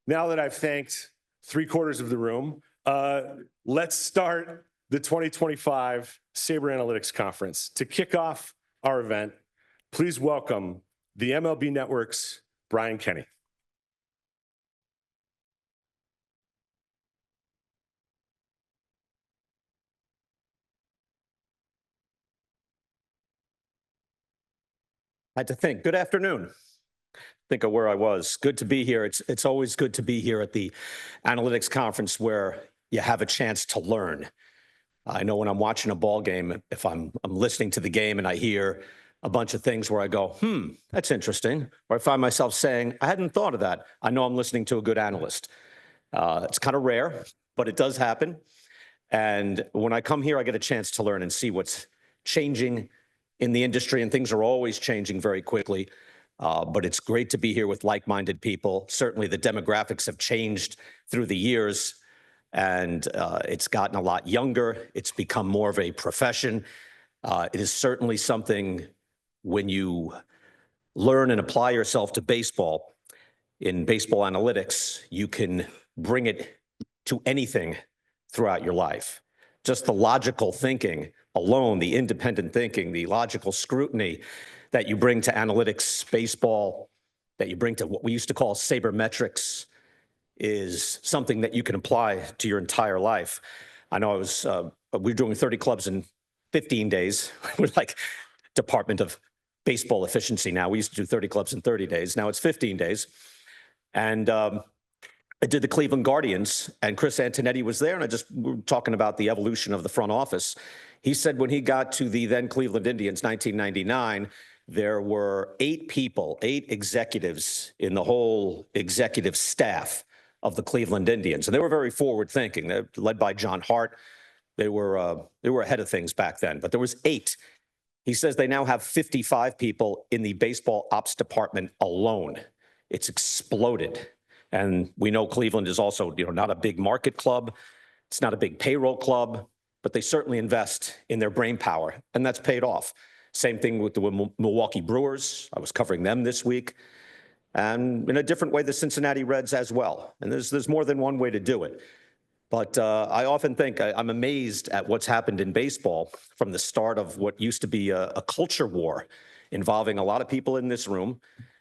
Now that I've thanked 3/4 of the room, let's start the 2025 SABR Analytics Conference. To kick off our event, please welcome the MLB Network's Brian Kenny. I had to think. Good afternoon. Think of where I was. Good to be here. It's always good to be here at the Analytics Conference where you have a chance to learn. I know when I'm watching a ball game, if I'm listening to the game and I hear a bunch of things where I go, that's interesting, or I find myself saying, I hadn't thought of that. I know I'm listening to a good analyst. It's kind of rare, but it does happen. And when I come here, I get a chance to learn and see what's changing in the industry, and things are always changing very quickly. But it's great to be here with like-minded people. Certainly the demographics have changed through the years, and it's gotten a lot younger. It's become more of a profession. It is certainly something when you learn and apply yourself to baseball, in baseball analytics, you can bring it to anything throughout your life. Just the logical thinking alone, the independent thinking, the logical scrutiny that you bring to analytics, baseball, that you bring to what we used to call sabermetrics, is something that you can apply to your entire life. I know we were doing 30 clubs in 15 days. We're like Department of Baseball Efficiency now. We used to do 30 clubs in 30 days. Now it's 15 days. And I did the Cleveland Guardians, and Chris Antonetti was there, and we were talking about the evolution of the front office. He said when he got to the then Cleveland Indians, 1999, there were 8 executives in the whole executive staff of the Cleveland Indians. And they were very forward thinking. They're led by John Hart. They were ahead of things back then, but there was 8. He says they now have 55 people in the baseball ops department alone. It's exploded. And we know Cleveland is also, not a big market club. It's not a big payroll club, but they certainly invest in their brain power, and that's paid off. Same thing with the Milwaukee Brewers. I was covering them this week. And in a different way, the Cincinnati Reds as well. And there's more than one way to do it. But I often think I'm amazed at what's happened in baseball from the start of what used to be a culture war involving a lot of people in this room,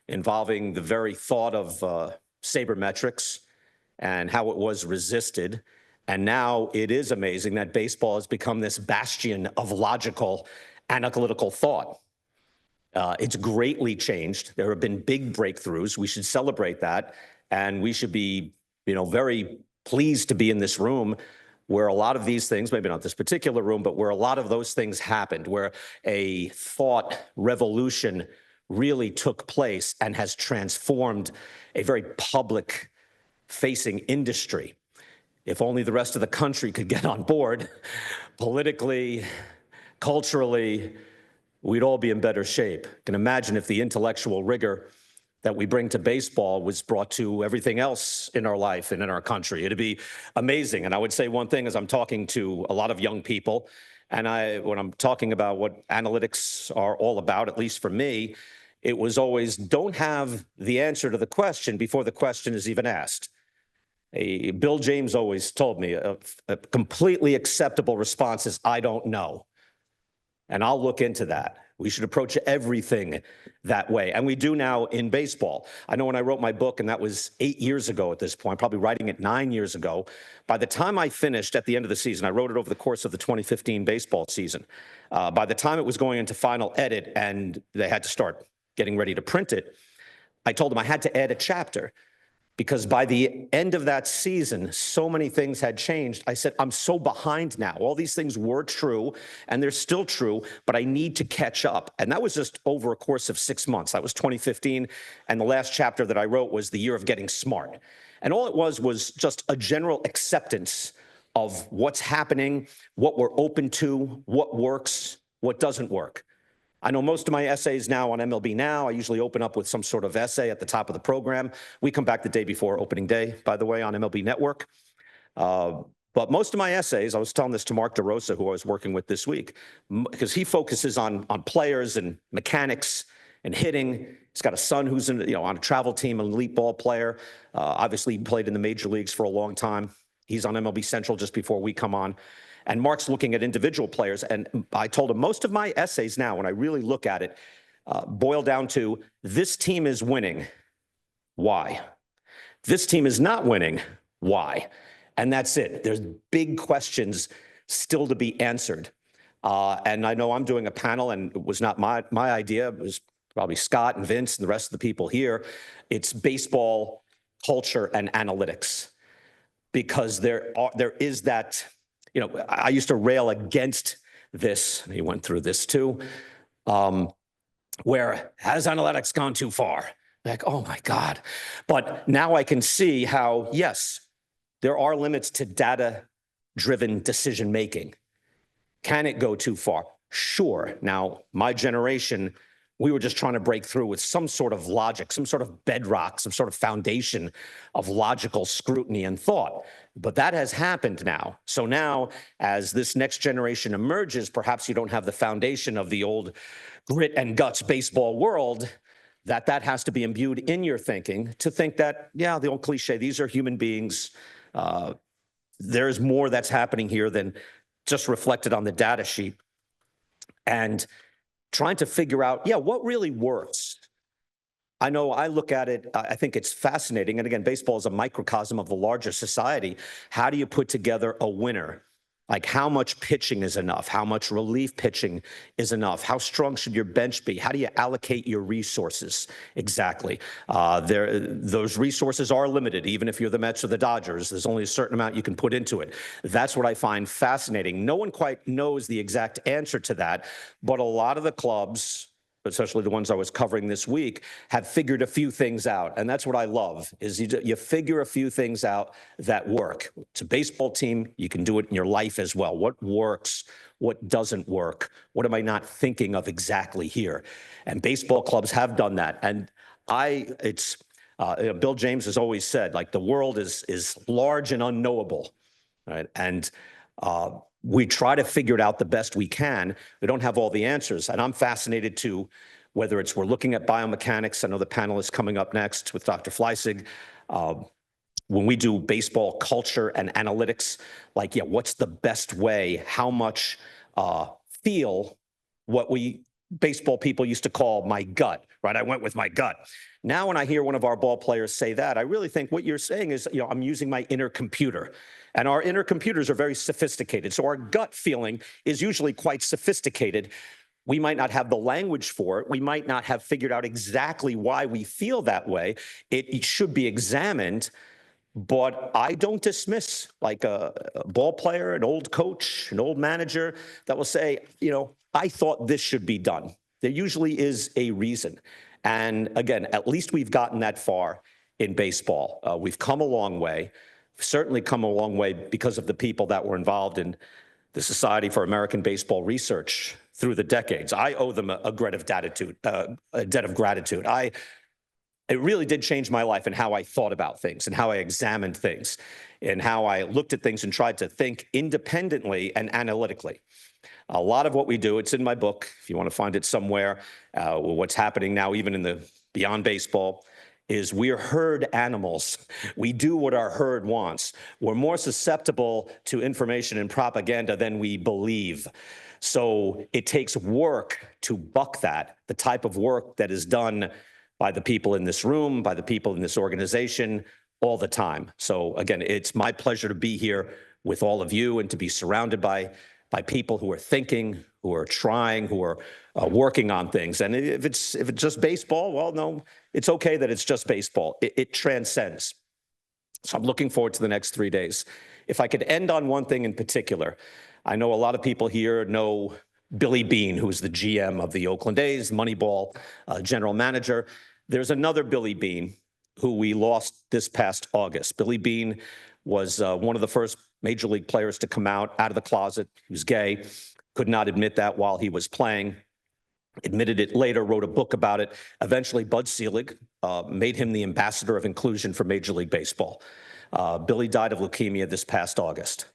involving the very thought of sabermetrics and how it was resisted. And now it is amazing that baseball has become this bastion of logical, analytical thought. It's greatly changed. There have been big breakthroughs. We should celebrate that. And we should be, very pleased to be in this room where a lot of these things, maybe not this particular room, but where a lot of those things happened, where a thought revolution really took place and has transformed a very public-facing industry. If only the rest of the country could get on board politically, culturally, we'd all be in better shape. You can imagine if the intellectual rigor that we bring to baseball was brought to everything else in our life and in our country. It'd be amazing. And I would say one thing as I'm talking to a lot of young people, and when I'm talking about what analytics are all about, at least for me, it was always don't have the answer to the question before the question is even asked. Bill James always told me a completely acceptable response is, I don't know. And I'll look into that. We should approach everything that way. And we do now in baseball. I know when I wrote my book, and that was 8 years ago at this point, probably writing it 9 years ago, by the time I finished at the end of the season, I wrote it over the course of the 2015 baseball season. By the time it was going into final edit and they had to start getting ready to print it, I told them I had to add a chapter. Because by the end of that season, so many things had changed. I said, I'm so behind now. All these things were true, and they're still true, but I need to catch up. And that was just over a course of 6 months. That was 2015, and the last chapter that I wrote was the year of getting smart. And all it was just a general acceptance of what's happening, what we're open to, what works, what doesn't work. I know most of my essays now on MLB Now, I usually open up with some sort of essay at the top of the program. We come back the day before opening day, by the way, on MLB Network. But most of my essays, I was telling this to Mark DeRosa, who I was working with this week, because he focuses on players and mechanics and hitting. He's got a son who's on a travel team, an elite ball player. Obviously, played in the major leagues for a long time. He's on MLB Central just before we come on. And Mark's looking at individual players. And I told him most of my essays now, when I really look at it, boil down to this team is winning. Why? This team is not winning. Why? And that's it. There's big questions still to be answered. And I know I'm doing a panel, and it was not my idea. It was probably Scott and Vince and the rest of the people here. It's baseball culture and analytics, because there is that, I used to rail against this. He went through this too, where has analytics gone too far? Like, oh my God. But now I can see how, yes, there are limits to data-driven decision-making. Can it go too far? Sure. Now, my generation, we were just trying to break through with some sort of logic, some sort of bedrock, some sort of foundation of logical scrutiny and thought. But that has happened now. So now, as this next generation emerges, perhaps you don't have the foundation of the old grit and guts baseball world, that has to be imbued in your thinking to think that, yeah, the old cliche, these are human beings. There's more that's happening here than just reflected on the data sheet. And trying to figure out, what really works. I know I look at it, I think it's fascinating. And again, baseball is a microcosm of the larger society. How do you put together a winner? Like, how much pitching is enough? How much relief pitching is enough? How strong should your bench be? How do you allocate your resources exactly? Those resources are limited, even if you're the Mets or the Dodgers. There's only a certain amount you can put into it. That's what I find fascinating. No one quite knows the exact answer to that, but a lot of the clubs, especially the ones I was covering this week, have figured a few things out. And that's what I love, is you figure a few things out that work. It's a baseball team. You can do it in your life as well. What works? What doesn't work? What am I not thinking of exactly here? And baseball clubs have done that. And Bill James has always said, like, the world is large and unknowable, right? And we try to figure it out the best we can. We don't have all the answers. And I'm fascinated too, whether it's we're looking at biomechanics. I know the panel is coming up next with Dr. Fleissig. When we do baseball culture and analytics, like, what's the best way? How much feel what we baseball people used to call my gut, right? I went with my gut. Now, when I hear one of our ball players say that, I really think what you're saying is, I'm using my inner computer. And our inner computers are very sophisticated. So our gut feeling is usually quite sophisticated. We might not have the language for it. We might not have figured out exactly why we feel that way. It should be examined. But I don't dismiss, like, a ball player, an old coach, an old manager that will say, I thought this should be done. There usually is a reason. And again, at least we've gotten that far in baseball. We've come a long way. Certainly come a long way because of the people that were involved in the Society for American Baseball Research through the decades. I owe them a debt of gratitude. It really did change my life and how I thought about things and how I examined things and how I looked at things and tried to think independently and analytically. A lot of what we do, it's in my book, if you want to find it somewhere, what's happening now, even in the beyond baseball, is we're herd animals. We do what our herd wants. We're more susceptible to information and propaganda than we believe. So it takes work to buck that, the type of work that is done by the people in this room, by the people in this organization all the time. So again, it's my pleasure to be here with all of you and to be surrounded by people who are thinking, who are trying, who are working on things. And if it's just baseball, well, no, it's okay that it's just baseball. It transcends. So I'm looking forward to the next 3 days. If I could end on one thing in particular, I know a lot of people here know Billy Beane, who's the GM of the Oakland A's, Moneyball general manager. There's another Billy Beane who we lost this past August. Billy Beane was one of the first major league players to come out of the closet. He was gay, could not admit that while he was playing, admitted it later, wrote a book about it. Eventually, Bud Selig made him the ambassador of inclusion for Major League Baseball. Billy died of leukemia this past August.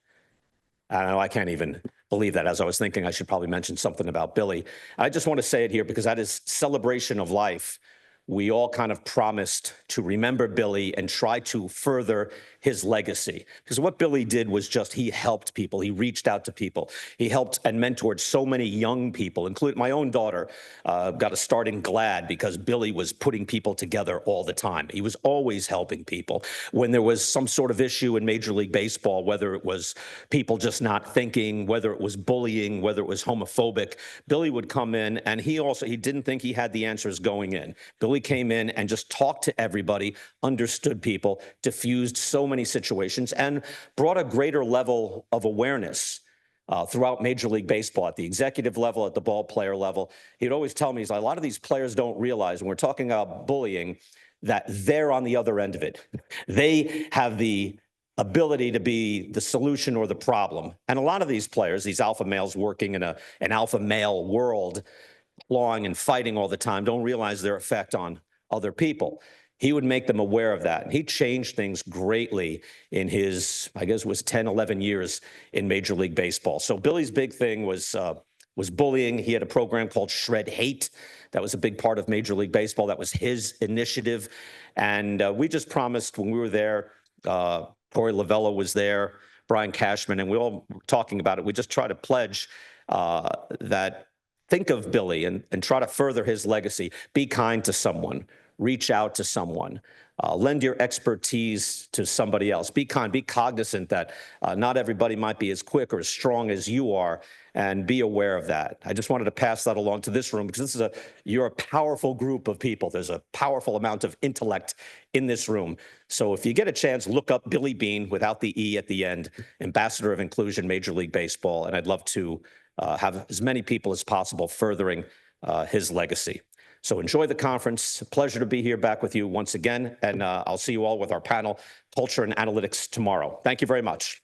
I don't know, I can't even believe that. As I was thinking, I should probably mention something about Billy. I just want to say it here because at his celebration of life, we all kind of promised to remember Billy and try to further his legacy. Because what Billy did was just he helped people. He reached out to people. He helped and mentored so many young people, including my own daughter, got a start in GLAD because Billy was putting people together all the time. He was always helping people. When there was some sort of issue in Major League Baseball, whether it was people just not thinking, whether it was bullying, whether it was homophobic, Billy would come in, and he didn't think he had the answers going in. Billy came in and just talked to everybody, understood people, diffused so many situations, and brought a greater level of awareness throughout Major League Baseball at the executive level, at the ball player level. He'd always tell me, he's like, a lot of these players don't realize when we're talking about bullying that they're on the other end of it. They have the ability to be the solution or the problem. And a lot of these players, these alpha males working in an alpha male world, clawing and fighting all the time, don't realize their effect on other people. He would make them aware of that. And he changed things greatly in his, I guess it was 10, 11 years in Major League Baseball. So Billy's big thing was bullying. He had a program called Shred Hate. That was a big part of Major League Baseball. That was his initiative. And we just promised when we were there, Corey Lavella was there, Brian Cashman, and we all were talking about it. We just try to pledge that think of Billy and try to further his legacy. Be kind to someone. Reach out to someone. Lend your expertise to somebody else. Be kind. Be cognizant that not everybody might be as quick or as strong as you are, and be aware of that. I just wanted to pass that along to this room because you're a powerful group of people. There's a powerful amount of intellect in this room. So if you get a chance, look up Billy Beane without the E at the end, Ambassador of Inclusion, Major League Baseball, and I'd love to have as many people as possible furthering his legacy. So enjoy the conference. Pleasure to be here back with you once again. And I'll see you all with our panel, Culture and Analytics, tomorrow. Thank you very much.